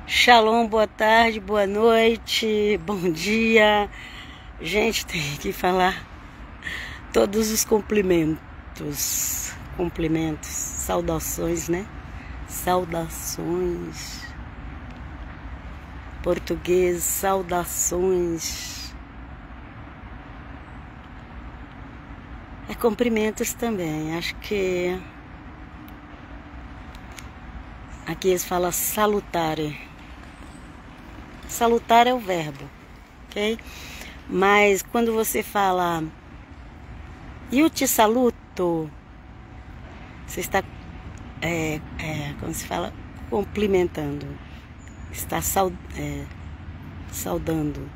Shalom, boa tarde, boa noite, bom dia. Gente, tem que falar todos os cumprimentos, saudações, né? Saudações. Português, saudações. É cumprimentos também, acho que aqui eles falam salutare. Salutar é o verbo, ok? Mas quando você fala eu te saluto, você está, como se fala, cumprimentando, está saudando.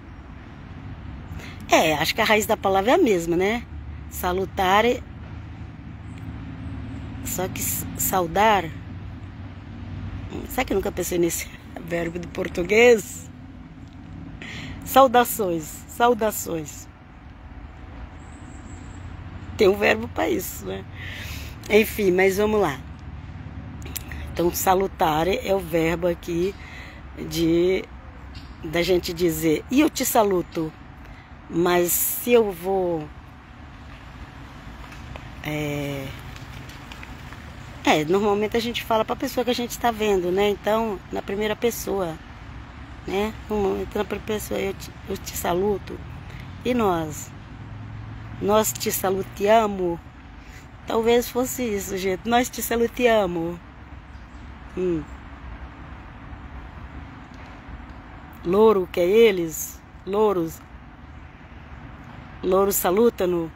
Acho que a raiz da palavra é a mesma, né? Salutare, só que saudar, sabe que eu nunca pensei nesse verbo do português? Saudações. Tem um verbo para isso, né? Enfim, mas vamos lá. Então, salutare é o verbo aqui da gente dizer, e eu te saluto. Mas se eu vou... normalmente a gente fala para a pessoa que a gente está vendo, né? Então, na primeira pessoa, né? No momento, na primeira pessoa, eu te saluto. E nós te salutiamo. Talvez fosse isso, gente. Nós te salutiamo. Louro, que é eles. Louros salutano.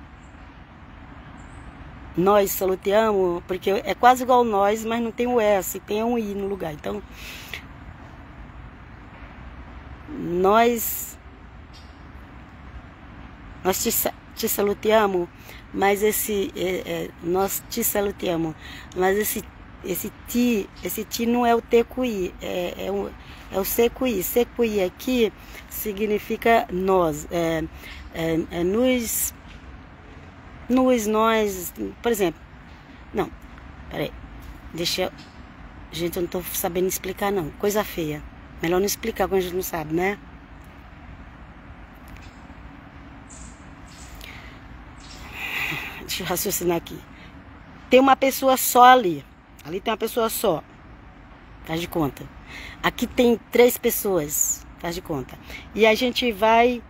Nós salutiamo, porque é quase igual nós, mas não tem o S, tem um I no lugar. Então, nós te salutiamo, mas nós te salutiamo, mas esse ti não é o T com I, é o C com I. C com I aqui significa nós, nós, por exemplo, não, peraí, gente, eu não tô sabendo explicar não, coisa feia, melhor não explicar quando a gente não sabe, né? Deixa eu raciocinar aqui. Tem uma pessoa só ali tem uma pessoa só, faz de conta. Aqui tem 3 pessoas, faz de conta. E a gente vai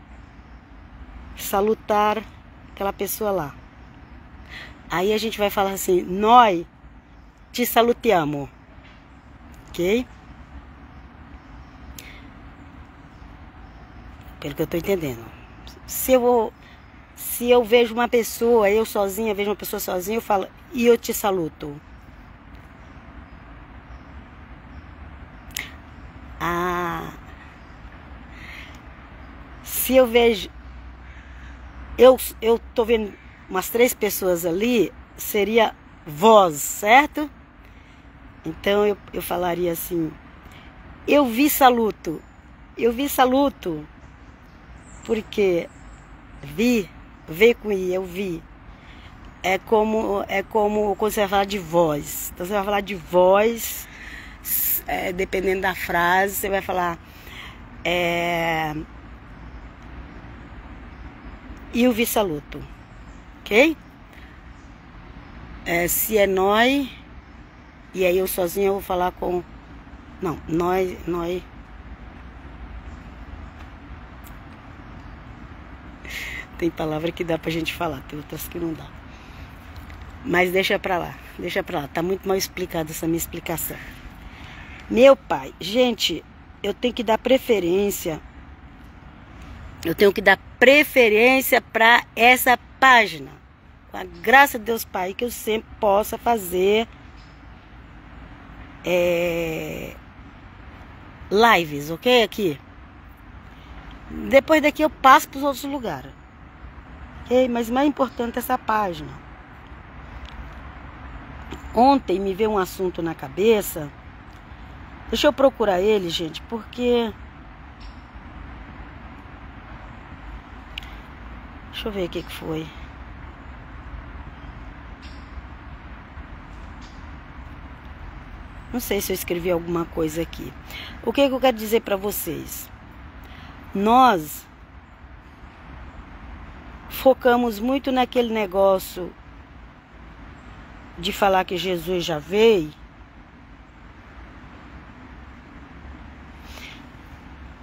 salutar aquela pessoa lá. Aí a gente vai falar assim, nós te salutiamo, ok? Pelo que eu tô entendendo. Se eu vejo uma pessoa, eu sozinha, vejo uma pessoa sozinha, eu falo, e eu te saluto. Se eu vejo, eu tô vendo umas 3 pessoas ali, seria vós, certo? Então eu falaria assim, eu vi saluto, porque ver com I, eu vi. É como quando você vai falar de voz. Então você vai falar de voz, dependendo da frase, você vai falar eu vi saluto, ok? Se é nós, e aí eu sozinha eu vou falar com... Não, nós... Tem palavra que dá pra gente falar, tem outras que não dá. Mas deixa pra lá. Tá muito mal explicada essa minha explicação. Meu pai, gente, eu tenho que dar preferência. Para essa página. Com a graça de Deus, Pai, que eu sempre possa fazer lives, ok? Aqui. Depois daqui eu passo para os outros lugares. Ok? Mas mais importante é essa página. Ontem me veio um assunto na cabeça. Deixa eu procurar ele, gente, porque... Deixa eu ver o que foi. Não sei se eu escrevi alguma coisa aqui. O que eu quero dizer para vocês? Nós focamos muito naquele negócio de falar que Jesus já veio.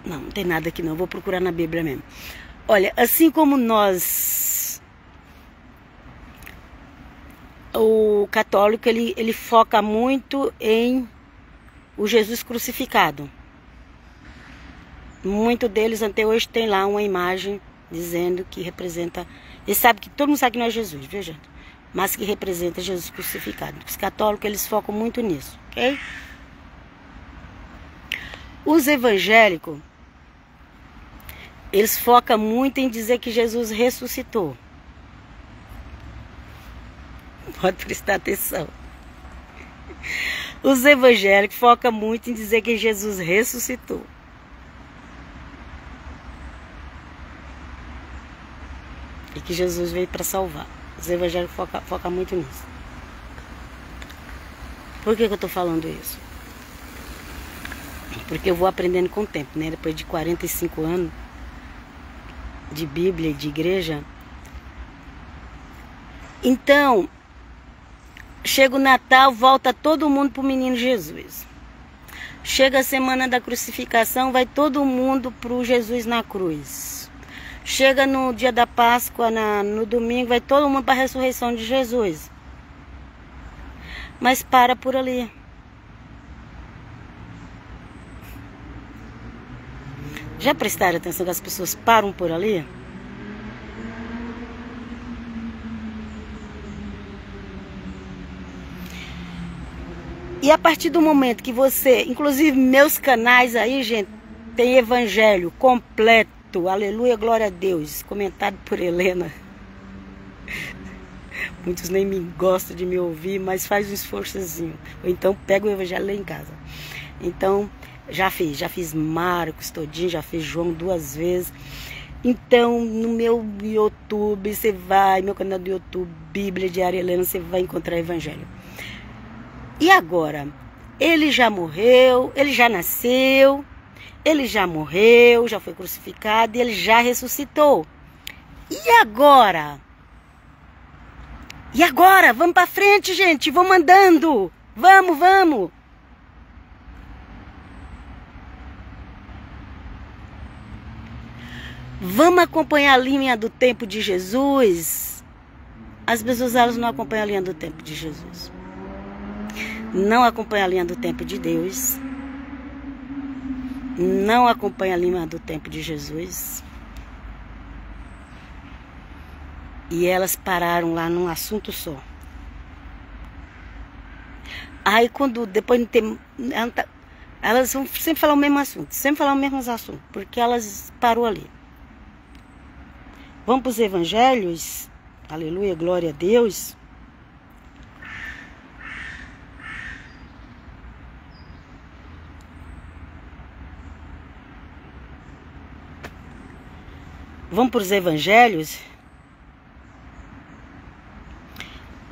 Não tem nada aqui não, vou procurar na Bíblia mesmo. Olha, assim como nós, o católico, ele foca muito em o Jesus crucificado. Muito deles até hoje tem lá uma imagem dizendo que representa, eles sabem que todo mundo sabe que não é Jesus, viu gente? Mas que representa Jesus crucificado. Os católicos, eles focam muito nisso, ok? Os evangélicos, eles focam muito em dizer que Jesus ressuscitou. Pode prestar atenção. Os evangélicos focam muito em dizer que Jesus ressuscitou. E que Jesus veio para salvar. Os evangélicos focam muito nisso. Por que eu estou falando isso? Porque eu vou aprendendo com o tempo, né? Depois de 45 anos de Bíblia e de igreja. Então, chega o Natal, volta todo mundo pro menino Jesus. Chega a semana da crucificação, vai todo mundo pro Jesus na cruz. Chega no dia da Páscoa, no domingo, vai todo mundo para a ressurreição de Jesus. Mas para por ali. Já prestaram atenção que as pessoas param por ali? E a partir do momento que você, inclusive meus canais aí, gente, tem evangelho completo, aleluia, glória a Deus, comentado por Helena. Muitos nem me gostam de me ouvir, mas faz um esforçozinho. Ou então pega o evangelho lá em casa. Então, já fiz Marcos todinho, já fiz João 2 vezes. Então, no meu YouTube, você vai, meu canal do YouTube, Bíblia Diária Helena, você vai encontrar evangelho. E agora? Ele já morreu, ele já nasceu, ele já morreu, já foi crucificado e ele já ressuscitou. E agora? E agora? Vamos para frente, gente, vamos andando. Vamos. Vamos acompanhar a linha do tempo de Jesus. As pessoas, elas não acompanham a linha do tempo de Jesus. Não acompanham a linha do tempo de Deus. Não acompanham a linha do tempo de Jesus. E elas pararam lá num assunto só. Aí quando, depois não tem... Elas vão sempre falar o mesmo assunto. Sempre falar os mesmos assuntos. Porque elas parou ali. Vamos para os evangelhos. Aleluia, glória a Deus. Vamos para os evangelhos.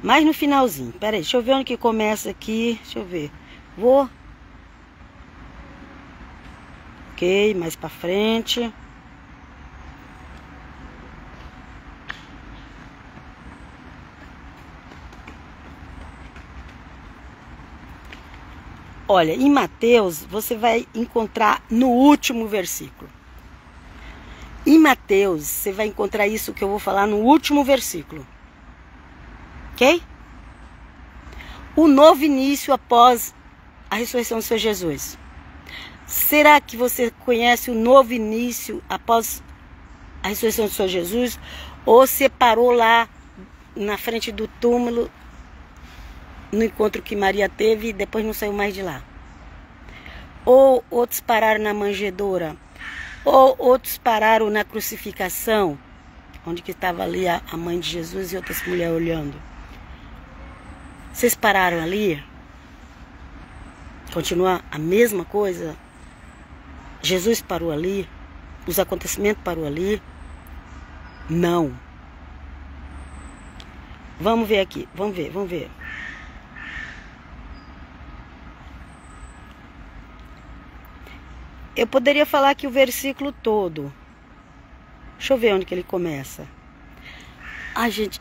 Mas no finalzinho. Peraí, deixa eu ver onde que começa aqui. Deixa eu ver. Vou. Ok, mais para frente. Olha, em Mateus, você vai encontrar no último versículo. Em Mateus, você vai encontrar isso que eu vou falar no último versículo. Ok? O novo início após a ressurreição do Senhor Jesus. Será que você conhece o novo início após a ressurreição do Senhor Jesus? Ou você parou lá na frente do túmulo, no encontro que Maria teve e depois não saiu mais de lá? Ou outros pararam na manjedoura? Ou outros pararam na crucificação, onde que estava ali a mãe de Jesus e outras mulheres olhando? Vocês pararam ali? Continua a mesma coisa? Jesus parou ali? Os acontecimentos parou ali? Não. Vamos ver aqui, vamos ver. eu poderia falar aqui o versículo todo. Deixa eu ver onde que ele começa. Ai, gente,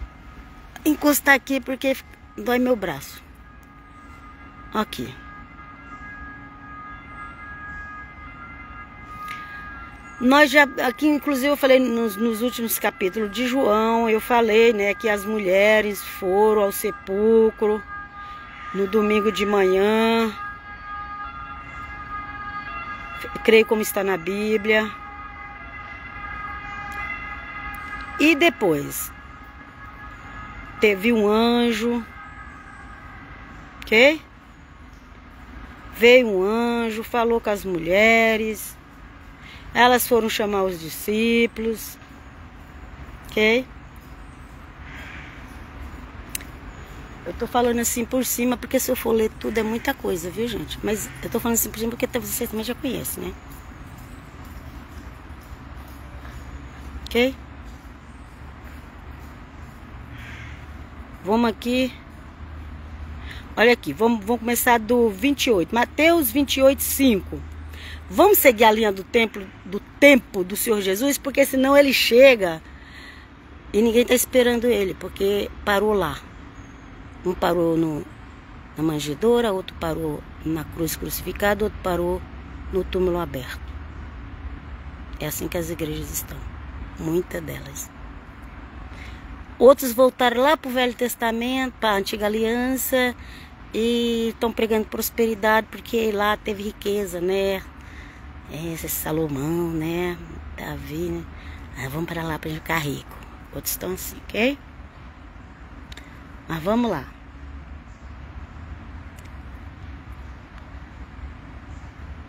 encostar aqui porque dói meu braço. Aqui. Nós já, aqui inclusive eu falei nos últimos capítulos de João, eu falei, né, que as mulheres foram ao sepulcro no domingo de manhã. Creio como está na Bíblia. E depois teve um anjo, ok? Veio um anjo, falou com as mulheres. Elas foram chamar os discípulos, ok? Eu tô falando assim por cima, porque se eu for ler tudo é muita coisa, viu, gente? Mas eu tô falando assim por cima porque vocês também já conhecem, né? Ok? Vamos aqui. Olha aqui, vamos começar do 28. Mateus 28, 5. Vamos seguir a linha do tempo do Senhor Jesus, porque senão ele chega e ninguém está esperando ele, porque parou lá. Um parou na manjedoura, outro parou na cruz crucificada, outro parou no túmulo aberto. É assim que as igrejas estão, muitas delas. Outros voltaram lá para o Velho Testamento, para a Antiga Aliança, e estão pregando prosperidade, porque lá teve riqueza, né? Esse Salomão, né? Davi, né? Vamos para lá para gente ficar rico. Outros estão assim, ok? Mas vamos lá.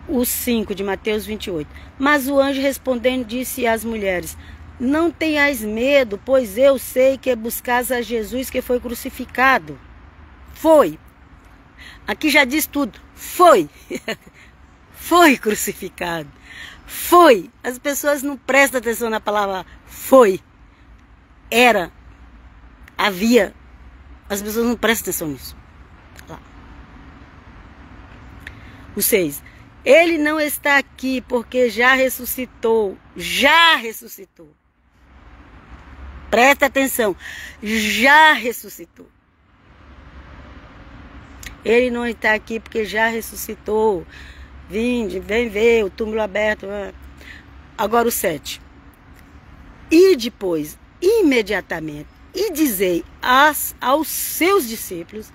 O 5 de Mateus 28. Mas o anjo respondendo disse às mulheres: não tenhais medo, pois eu sei que buscais a Jesus que foi crucificado. Foi. Aqui já diz tudo. Foi. Foi crucificado. Foi. As pessoas não prestam atenção na palavra foi. Era. Havia. As pessoas não prestam atenção nisso. Lá. O 6. Ele não está aqui porque já ressuscitou. Já ressuscitou. Presta atenção. Já ressuscitou. Ele não está aqui porque já ressuscitou. Vinde, vem ver o túmulo aberto. Agora o 7. E depois, imediatamente, e dizei aos seus discípulos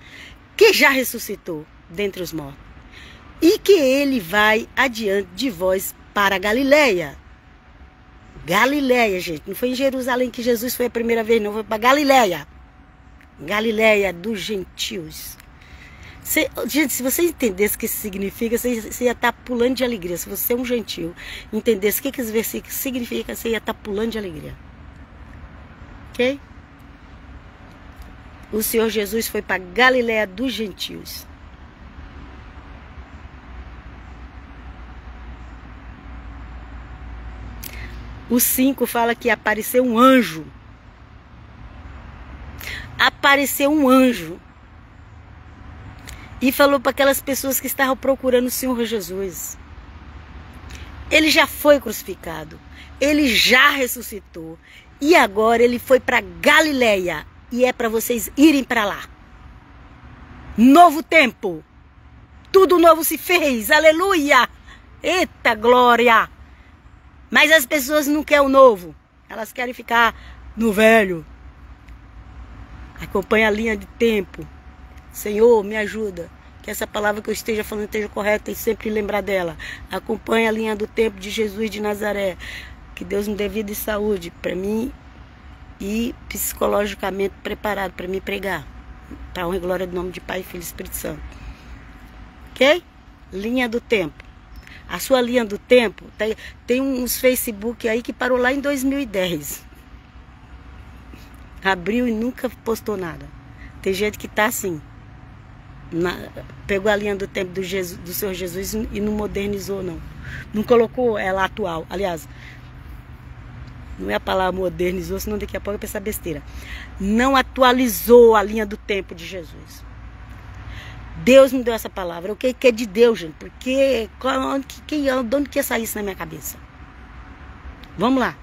que já ressuscitou dentre os mortos. E que ele vai adiante de vós para a Galileia. Galileia, gente. Não foi em Jerusalém que Jesus foi a primeira vez, não. Foi para Galileia. Galileia dos gentios. Gente, se você entendesse o que isso significa, você ia estar pulando de alegria. Se você é um gentil, entendesse o que esse versículo significa, você ia estar pulando de alegria. Ok? O Senhor Jesus foi para Galileia dos gentios. O 5 fala que apareceu um anjo. Apareceu um anjo. E falou para aquelas pessoas que estavam procurando o Senhor Jesus. Ele já foi crucificado. Ele já ressuscitou. E agora ele foi para Galileia. E é para vocês irem para lá. Novo tempo. Tudo novo se fez. Aleluia. Eita glória. Mas as pessoas não querem o novo. Elas querem ficar no velho. Acompanha a linha de tempo. Senhor, me ajuda. Que essa palavra que eu esteja falando esteja correta e sempre lembrar dela. Acompanha a linha do tempo de Jesus de Nazaré. Que Deus me dê vida e saúde para mim e psicologicamente preparado para me pregar. Para honra e glória do nome de Pai, Filho e Espírito Santo. Ok? Linha do tempo. A sua linha do tempo, tem uns Facebook aí que parou lá em 2010. Abriu e nunca postou nada. Tem gente que tá assim. Pegou a linha do tempo do Senhor Jesus e não modernizou, não. Não colocou ela atual. Aliás, não é a palavra modernizou, senão daqui a pouco eu pensar besteira. Não atualizou a linha do tempo de Jesus. Deus me deu essa palavra. O que é de Deus, gente? Porque de onde que ia sair isso na minha cabeça? Vamos lá.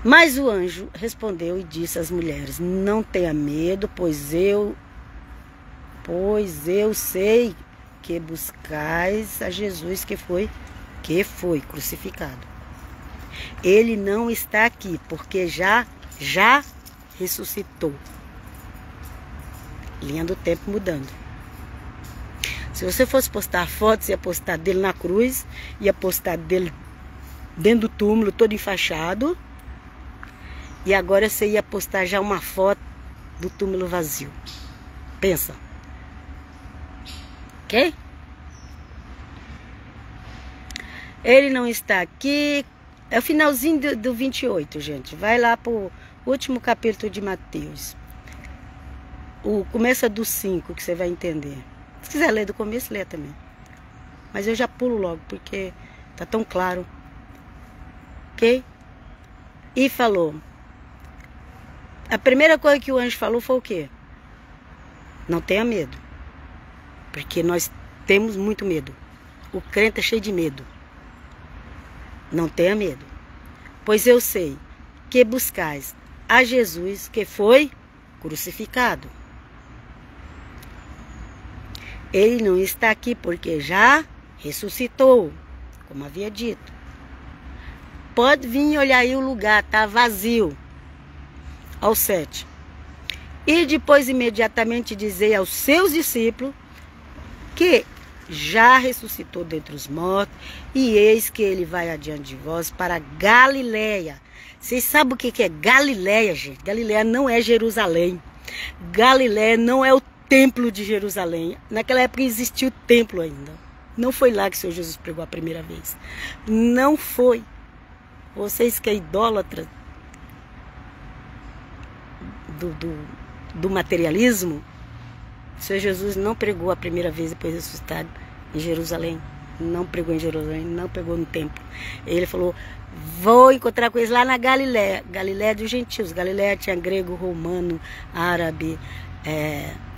Mas o anjo respondeu e disse às mulheres: não tenha medo, pois eu sei que buscais a Jesus que foi crucificado. Ele não está aqui, porque já ressuscitou. Linha do tempo mudando. Se você fosse postar fotos, ia postar dele na cruz, ia postar dele dentro do túmulo, todo enfaixado. E agora você ia postar já uma foto do túmulo vazio. Pensa. Ok? Ele não está aqui. É o finalzinho do 28, gente. Vai lá para o último capítulo de Mateus. O começo é do 5, que você vai entender. Se quiser ler do começo, lê também. Mas eu já pulo logo, porque tá tão claro. Ok? E falou. A primeira coisa que o anjo falou foi o quê? Não tenha medo. Porque nós temos muito medo. O crente é cheio de medo. Não tenha medo. Pois eu sei que buscais a Jesus que foi crucificado. Ele não está aqui porque já ressuscitou, como havia dito. Pode vir olhar aí o lugar, está vazio. Ao 7. E depois imediatamente dizei aos seus discípulos que já ressuscitou dentre os mortos, e eis que ele vai adiante de vós para Galileia. Vocês sabem o que é Galileia, gente? Galileia não é Jerusalém. Galileia não é o templo de Jerusalém. Naquela época existia o templo ainda. Não foi lá que o Senhor Jesus pregou a primeira vez. Não foi. Vocês que é idólatra do materialismo, o Senhor Jesus não pregou a primeira vez depois de ressuscitado em Jerusalém. Não pregou em Jerusalém, não pregou no templo. Ele falou: vou encontrar com eles lá na Galileia. Galileia dos gentios. Galileia tinha grego, romano, árabe,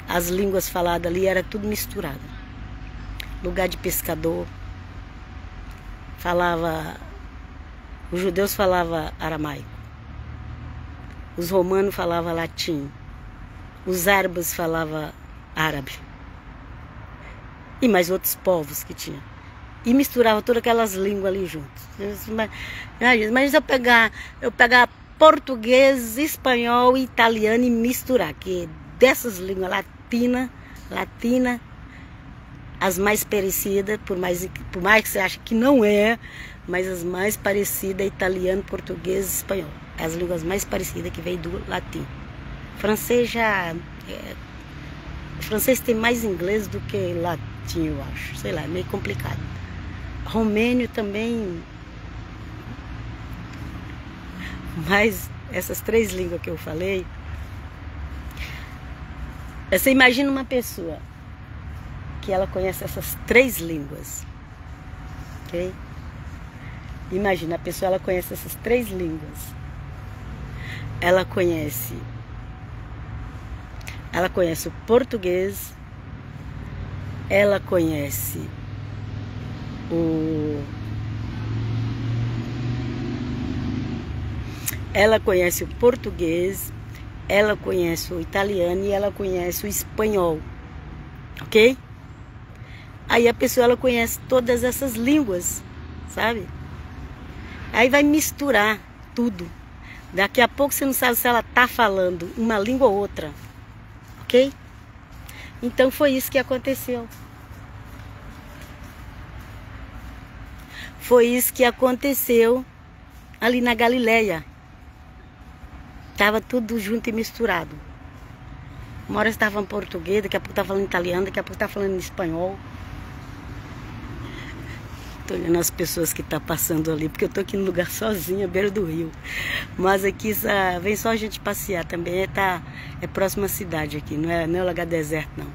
as línguas faladas ali era tudo misturado. Lugar de pescador. Os judeus falavam aramaico. Os romanos falavam latim. Os árabes falavam árabe. E mais outros povos que tinha. E misturava todas aquelas línguas ali juntos. Mas eu pegar português, espanhol e italiano e misturar. Que dessas línguas latina, as mais parecidas, por mais que você ache que não é, mas as mais parecidas é italiano, português e espanhol. As línguas mais parecidas que veio do latim. Francês francês tem mais inglês do que latim, eu acho. Sei lá, é meio complicado. Romênio também. Mas essas 3 línguas que eu falei. Você imagina uma pessoa que ela conhece essas 3 línguas. Ok? Imagina, a pessoa ela conhece essas 3 línguas. Ela conhece o português, ela conhece o português, ela conhece o italiano e ela conhece o espanhol, ok? Aí a pessoa ela conhece todas essas línguas, sabe? Aí vai misturar tudo. Daqui a pouco você não sabe se ela está falando uma língua ou outra. Ok? Então foi isso que aconteceu. Foi isso que aconteceu ali na Galileia. Estava tudo junto e misturado. Uma hora estava em português, daqui a pouco estava falando italiano, daqui a pouco estava falando em espanhol. Estou olhando as pessoas que estão passando ali, porque eu estou aqui no lugar sozinha, à beira do rio. Mas aqui vem só a gente passear também, é próxima à cidade aqui, não é o lugar deserto, não.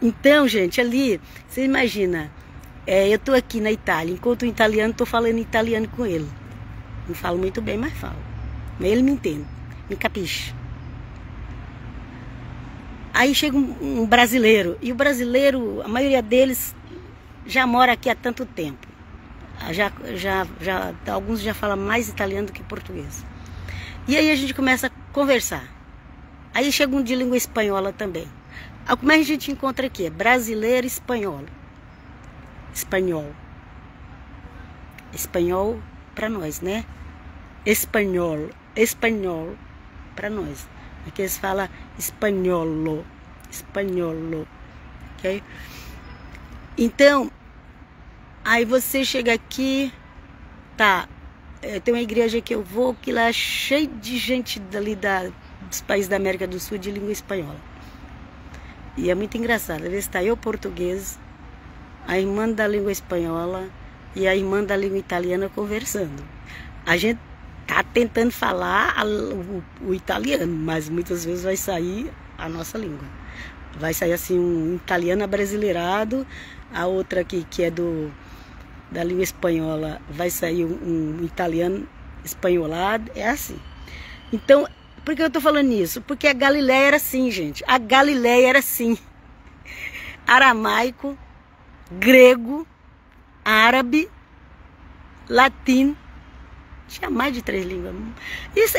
Então, gente, ali, você imagina, eu estou aqui na Itália, enquanto o italiano, estou falando italiano com ele. Não falo muito bem, mas falo. Mas ele me entende, me capixa. Aí chega um brasileiro, e o brasileiro, a maioria deles já mora aqui há tanto tempo. Alguns já falam mais italiano do que português. E aí a gente começa a conversar. Aí chega um de língua espanhola também. Como é que a gente encontra aqui? É brasileiro e espanhol. Espanhol. Espanhol para nós, né? Espanhol. Espanhol para nós. Aqui eles falam espanholo. Espanholo. Ok? Então, aí você chega aqui, tá? Tem uma igreja que eu vou, que lá é cheio de gente dali dos países da América do Sul de língua espanhola. E é muito engraçado. Às vezes está eu português, a irmã da língua espanhola e a irmã da língua italiana conversando. A gente tá tentando falar o italiano, mas muitas vezes vai sair a nossa língua. Vai sair assim um italiano abrasileirado, a outra aqui que é da língua espanhola vai sair um italiano espanholado, é assim. Então, por que eu tô falando isso? Porque a Galileia era assim, gente. A Galileia era assim. Aramaico, grego, árabe, latim. Tinha mais de 3 línguas.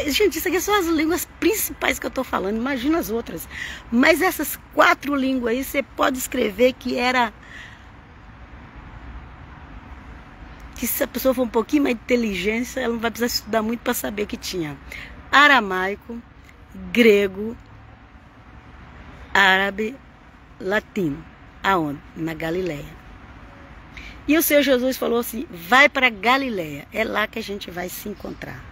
Gente, isso aqui são as línguas principais que eu tô falando. Imagina as outras. Mas essas 4 línguas aí, você pode escrever que era... que se a pessoa for um pouquinho mais de inteligência, ela não vai precisar estudar muito para saber que tinha aramaico, grego, árabe, latino. Aonde? Na Galileia. E o Senhor Jesus falou assim, vai para Galileia, é lá que a gente vai se encontrar.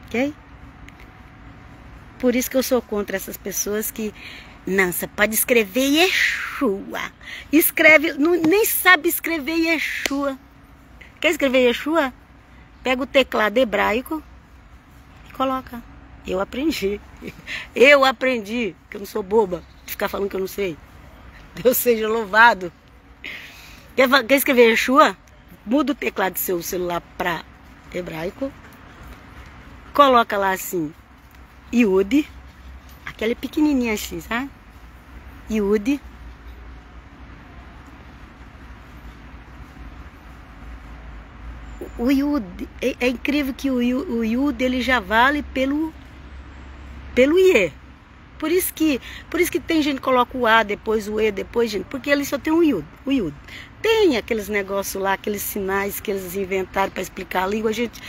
Ok? Por isso que eu sou contra essas pessoas que... Não, você pode escrever Yeshua. Escreve, nem sabe escrever Yeshua. Quer escrever Yeshua? Pega o teclado hebraico e coloca. Eu aprendi. Eu aprendi, que eu não sou boba de ficar falando que eu não sei. Deus seja louvado. Quer escrever Yeshua? Muda o teclado do seu celular para hebraico. Coloca lá assim, Yud. Aquela pequenininha assim, sabe? Yud. O Yud, é incrível que o Yud ele já vale pelo Iê. Por isso que tem gente que coloca o A depois o E depois, gente, porque ele só tem o Yud. Tem aqueles negócios lá, aqueles sinais que eles inventaram para explicar a língua, gente.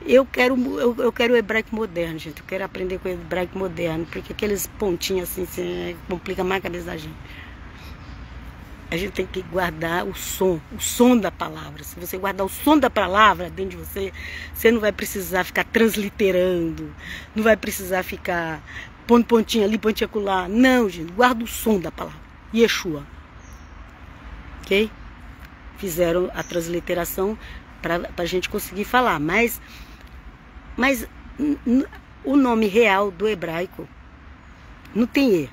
Eu quero o hebraico moderno, gente. Eu quero aprender com o hebraico moderno, porque aqueles pontinhos assim complica mais a cabeça da gente. A gente tem que guardar o som da palavra. Se você guardar o som da palavra dentro de você, você não vai precisar ficar transliterando, não vai precisar ficar pondo pontinho ali, pontinho acolá. Não, gente, guarda o som da palavra. Yeshua. Ok? Fizeram a transliteração para a gente conseguir falar, mas o nome real do hebraico não tem E.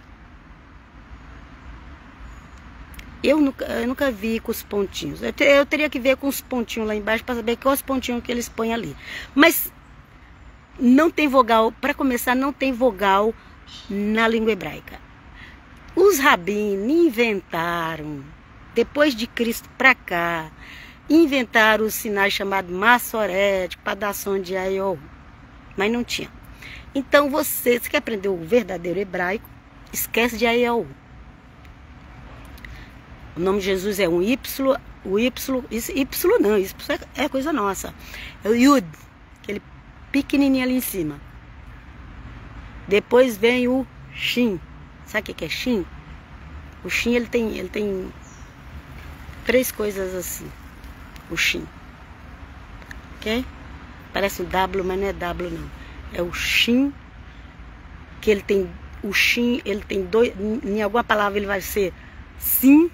Eu nunca vi com os pontinhos. Eu teria que ver com os pontinhos lá embaixo para saber quais pontinhos que eles põem ali. Mas não tem vogal, para começar, não tem vogal na língua hebraica. Os rabinos inventaram, depois de Cristo para cá, inventaram os sinais chamados Massorete, para dar som de Aiô, mas não tinha. Então você quer aprender o verdadeiro hebraico, esquece de Aiô. O nome de Jesus é um Y, Y não, Y é coisa nossa. É o Yud, aquele pequenininho ali em cima. Depois vem o Shin. Sabe o que é Shin? O Shin ele tem 3 coisas assim. O Shin. Ok? Parece um W, mas não é W não. É o Shin, que ele tem, o Shin, ele tem 2, em alguma palavra ele vai ser Sim,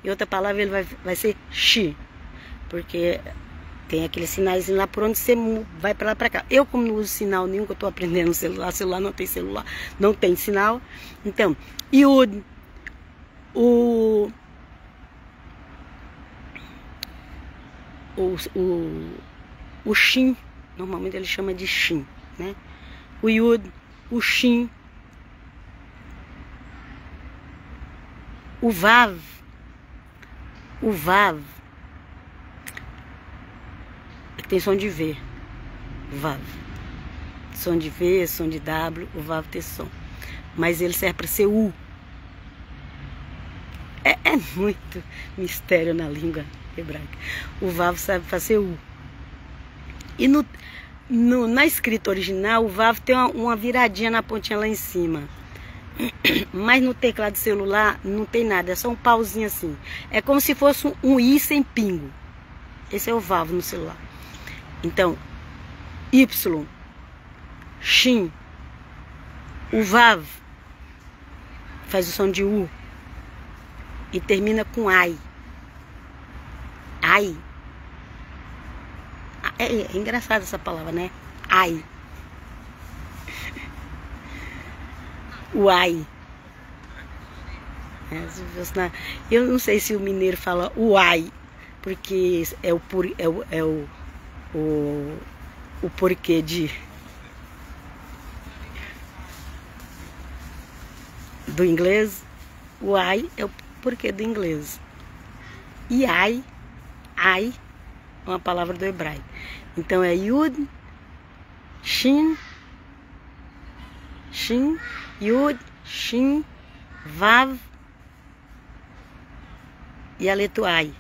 e outra palavra ele vai ser Shi, porque tem aqueles sinais lá por onde você vai para lá para cá. Eu, como não uso sinal nenhum, que eu estou aprendendo celular não tem celular, não tem sinal. Então, Yud, o Shin, normalmente ele chama de Shin, né? O Yud, o Shin O Vav tem som de V. Vav. Som de V, som de W, o Vav tem som. Mas ele serve para ser U. É muito mistério na língua hebraica. O Vav serve para ser U. E na escrita original, o Vav tem uma viradinha na pontinha lá em cima. Mas no teclado celular não tem nada, é só um pauzinho assim. É como se fosse um I sem pingo. Esse é o Vav no celular. Então, Y, Shin, o Vav faz o som de U e termina com Ai. Ai. É engraçada essa palavra, né? Ai. O Ai. Eu não sei se o mineiro fala o Ai, porque é o porquê do inglês. O Ai é o porquê do inglês. E Ai é uma palavra do hebraico. Então é Yud, Shin, Yud, Shin, Vav e a letra Ai.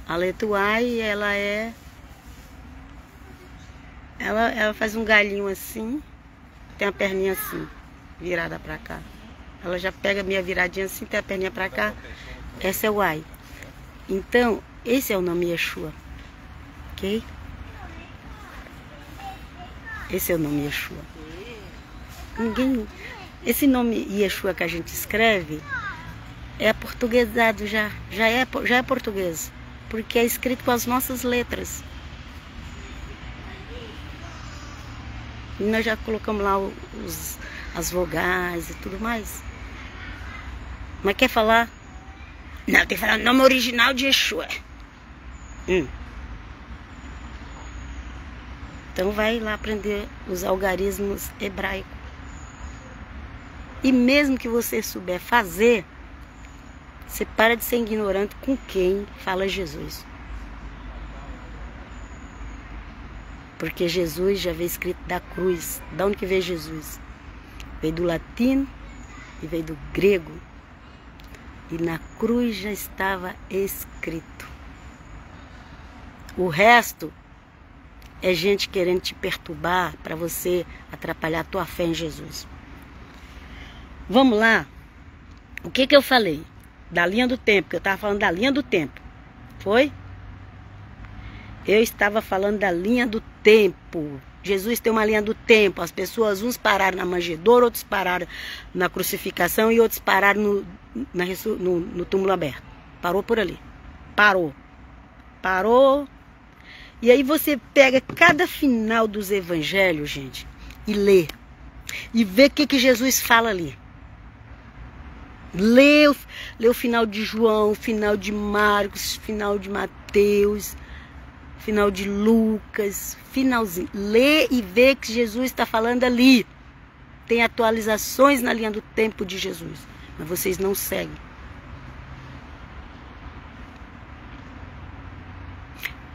A letra Ai, ela faz um galinho assim, tem a perninha assim, virada pra cá. Ela já pega meia viradinha assim, tem a perninha pra cá. Essa é o Ai. Então, esse é o nome Yeshua. Ok? Esse é o nome Yeshua. Esse nome Yeshua que a gente escreve é aportuguesado já é português, porque é escrito com as nossas letras. E nós já colocamos lá as vogais e tudo mais. Mas quer falar? Não, tem que falar o nome original de Yeshua. Então vai lá aprender os algarismos hebraicos. E mesmo que você souber fazer, você para de ser ignorante com quem fala Jesus. Porque Jesus já veio escrito da cruz. Da onde que veio Jesus? Veio do latino e veio do grego. E na cruz já estava escrito. O resto é gente querendo te perturbar para você atrapalhar a tua fé em Jesus. Vamos lá. O que eu falei? Da linha do tempo, que eu estava falando da linha do tempo. Foi? Eu estava falando da linha do tempo. Jesus tem uma linha do tempo. As pessoas, uns pararam na manjedoura, outros pararam na crucificação e outros pararam no túmulo aberto. Parou por ali. Parou. E aí você pega cada final dos evangelhos, gente, e lê. E vê o que Jesus fala ali. Lê o final de João, o final de Marcos, o final de Mateus, o final de Lucas, finalzinho. Lê e vê que Jesus está falando ali. Tem atualizações na linha do tempo de Jesus, mas vocês não seguem.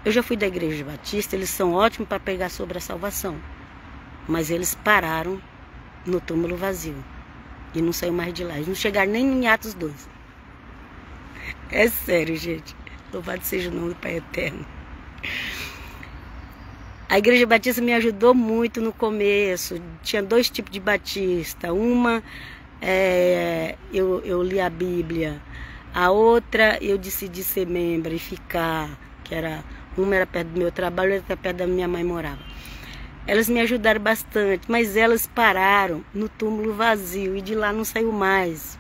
Eu já fui da Igreja Batista, eles são ótimos para pregar sobre a salvação, mas eles pararam no túmulo vazio. E não saiu mais de lá. Eles não chegaram nem em Atos 2. É sério, gente. Louvado seja o nome do Pai Eterno. A Igreja Batista me ajudou muito no começo. Tinha 2 tipos de batista. Uma, eu li a Bíblia. A outra, eu decidi ser membro e ficar. Uma era perto do meu trabalho, outra era perto da minha mãe morava. Elas me ajudaram bastante, mas elas pararam no túmulo vazio e de lá não saiu mais.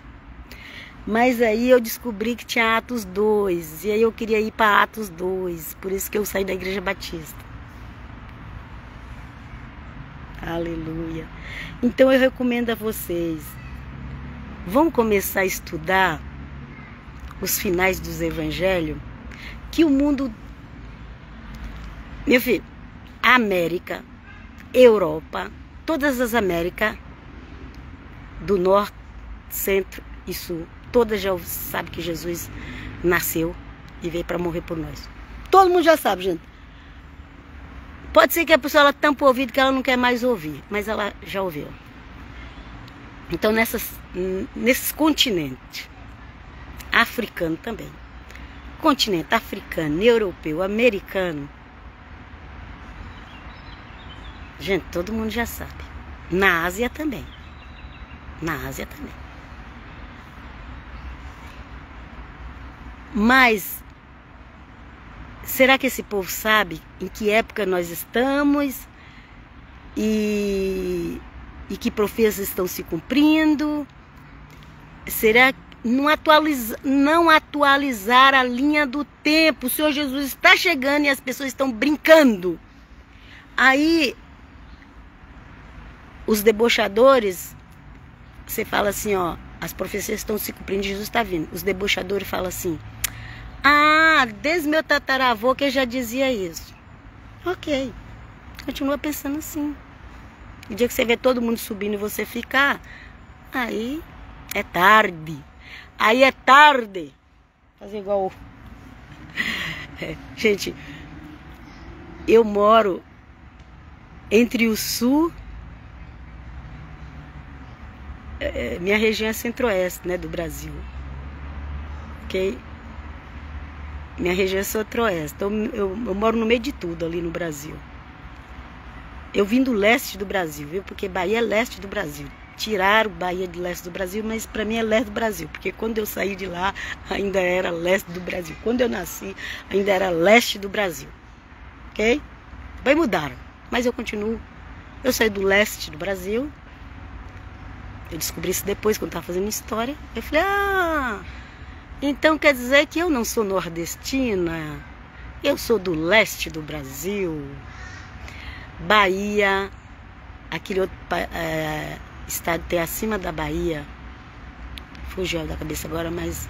Mas aí eu descobri que tinha Atos 2, e aí eu queria ir para Atos 2, por isso que eu saí da Igreja Batista. Aleluia. Então eu recomendo a vocês, vamos começar a estudar os finais dos evangelhos, que o mundo, meu filho, a América, Europa, todas as Américas, do norte, centro e sul, todas já sabem que Jesus nasceu e veio para morrer por nós. Todo mundo já sabe, gente. Pode ser que a pessoa ela tampa o ouvido que ela não quer mais ouvir, mas ela já ouviu. Então, nesses continentes, africano também, continente africano, europeu, americano, gente, todo mundo já sabe. Na Ásia também. Na Ásia também. Mas será que esse povo sabe em que época nós estamos e que profecias estão se cumprindo? Será que não atualizar a linha do tempo? O Senhor Jesus está chegando e as pessoas estão brincando. Aí os debochadores, você fala assim, ó, as profecias estão se cumprindo, Jesus está vindo. Os debochadores falam assim, desde meu tataravô que eu já dizia isso. Ok, continua pensando assim. O dia que você vê todo mundo subindo e você ficar, aí é tarde. Aí é tarde. Fazer igual... Gente, eu moro entre o sul... minha região é centro-oeste, né, do Brasil. Ok? Minha região é centro-oeste. Então eu moro no meio de tudo ali no Brasil. Eu vim do leste do Brasil, viu? Porque Bahia é leste do Brasil. Tiraram Bahia de leste do Brasil, mas para mim é leste do Brasil. Porque quando eu saí de lá, ainda era leste do Brasil. Quando eu nasci, ainda era leste do Brasil. Ok? Bem mudaram. Mas eu continuo. Eu saí do leste do Brasil. Eu descobri isso depois, quando estava fazendo história. Eu falei, então quer dizer que eu não sou nordestina. Eu sou do leste do Brasil. Bahia, aquele outro estado tem acima da Bahia, fugiu da cabeça agora, mas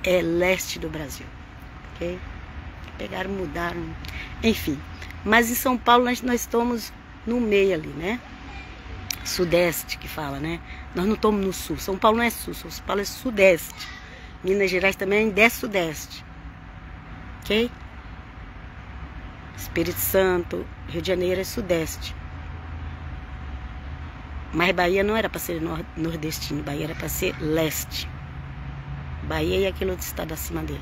é leste do Brasil, ok? Pegaram, mudaram, enfim. Mas em São Paulo nós estamos no meio ali, né? Sudeste que fala, né? Nós não estamos no sul. São Paulo não é sul, São Paulo é sudeste. Minas Gerais também é sudeste, ok? Espírito Santo, Rio de Janeiro é sudeste. Mas Bahia não era para ser nordestino, Bahia era para ser leste. Bahia e aquele outro estado acima dele.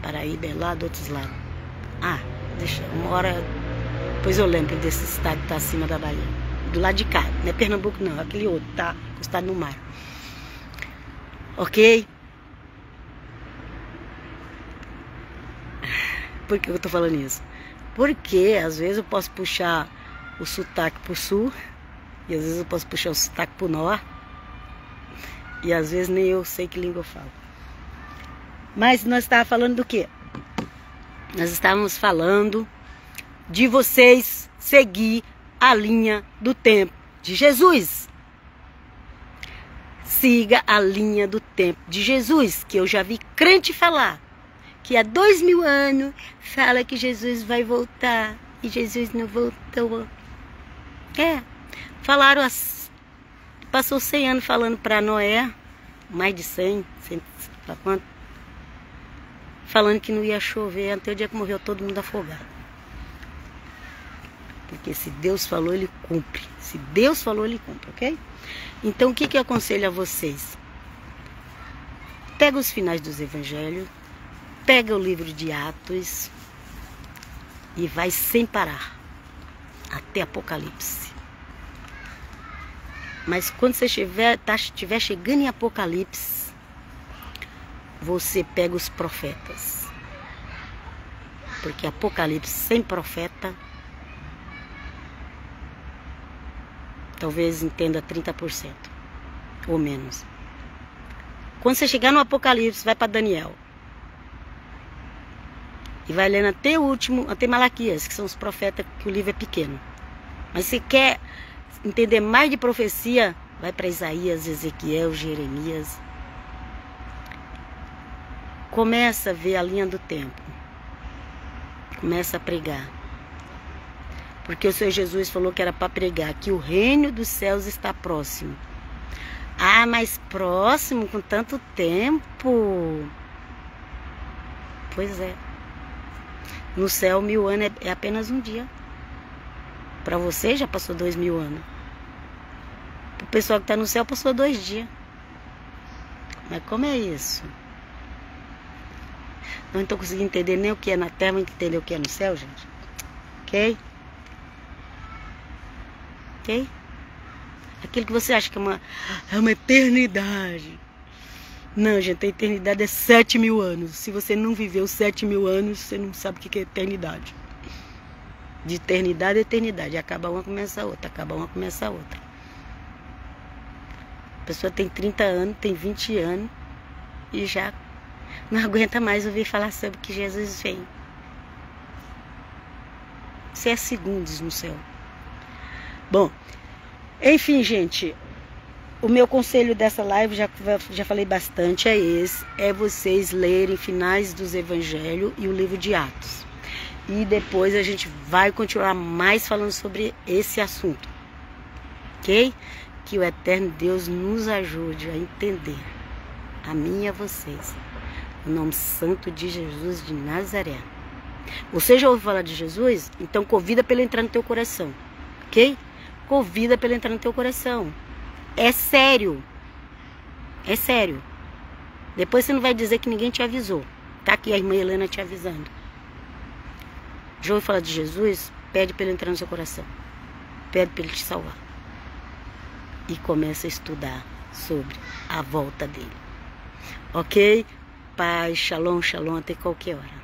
Paraíba é lá do outro lado. Deixa, uma hora, depois eu lembro desse estado que está acima da Bahia. Do lado de cá, não é Pernambuco não, aquele outro, tá encostado no mar. Ok? Por que eu tô falando isso? Porque às vezes eu posso puxar o sotaque pro sul, e às vezes eu posso puxar o sotaque pro norte, e às vezes nem eu sei que língua eu falo. Mas nós estávamos falando do quê? Nós estávamos falando de vocês seguir a linha do tempo de Jesus. Siga a linha do tempo de Jesus, que eu já vi crente falar. Que há 2000 anos fala que Jesus vai voltar e Jesus não voltou. Falaram, passou 100 anos falando para Noé, mais de 100 para quanto? Falando que não ia chover até o dia que morreu todo mundo afogado. Porque se Deus falou, Ele cumpre. Se Deus falou, Ele cumpre, ok? Então o que eu aconselho a vocês? Pega os finais dos evangelhos, pega o livro de Atos e vai sem parar até Apocalipse. Mas quando você estiver chegando em Apocalipse, você pega os profetas. Porque Apocalipse sem profeta, talvez entenda 30% ou menos. Quando você chegar no Apocalipse, vai para Daniel. E vai lendo até o último, até Malaquias, que são os profetas que o livro é pequeno. Mas se quer entender mais de profecia, vai para Isaías, Ezequiel, Jeremias. Começa a ver a linha do tempo. Começa a pregar. Porque o Senhor Jesus falou que era para pregar que o reino dos céus está próximo. Ah, mas próximo com tanto tempo? Pois é. No céu, 1000 anos é apenas um dia. Para você já passou 2000 anos. Para o pessoal que está no céu passou 2 dias. Mas como é isso? Não estou conseguindo entender nem o que é na terra, nem entender o que é no céu, gente. Ok? Ok? Aquilo que você acha que é uma eternidade. Não, gente, a eternidade é 7000 anos. Se você não viveu 7000 anos, você não sabe o que é eternidade. De eternidade a eternidade. Acaba uma, começa a outra. Acaba uma, começa a outra. A pessoa tem 30 anos, tem 20 anos e já não aguenta mais ouvir falar sobre que Jesus vem. Isso é segundos no céu. Bom, enfim, gente, o meu conselho dessa live, já falei bastante, é esse. É vocês lerem finais dos evangelhos e o livro de Atos. E depois a gente vai continuar mais falando sobre esse assunto. Ok? Que o eterno Deus nos ajude a entender. A mim e a vocês. O nome santo de Jesus de Nazaré. Você já ouviu falar de Jesus? Então convida para ele entrar no teu coração. Ok? Convida para ele entrar no teu coração. É sério. É sério. Depois você não vai dizer que ninguém te avisou. Tá aqui a irmã Helena te avisando. Já ouviu falar de Jesus? Pede para ele entrar no seu coração. Pede para ele te salvar. E começa a estudar sobre a volta dele. Ok? Paz, shalom, shalom, até qualquer hora.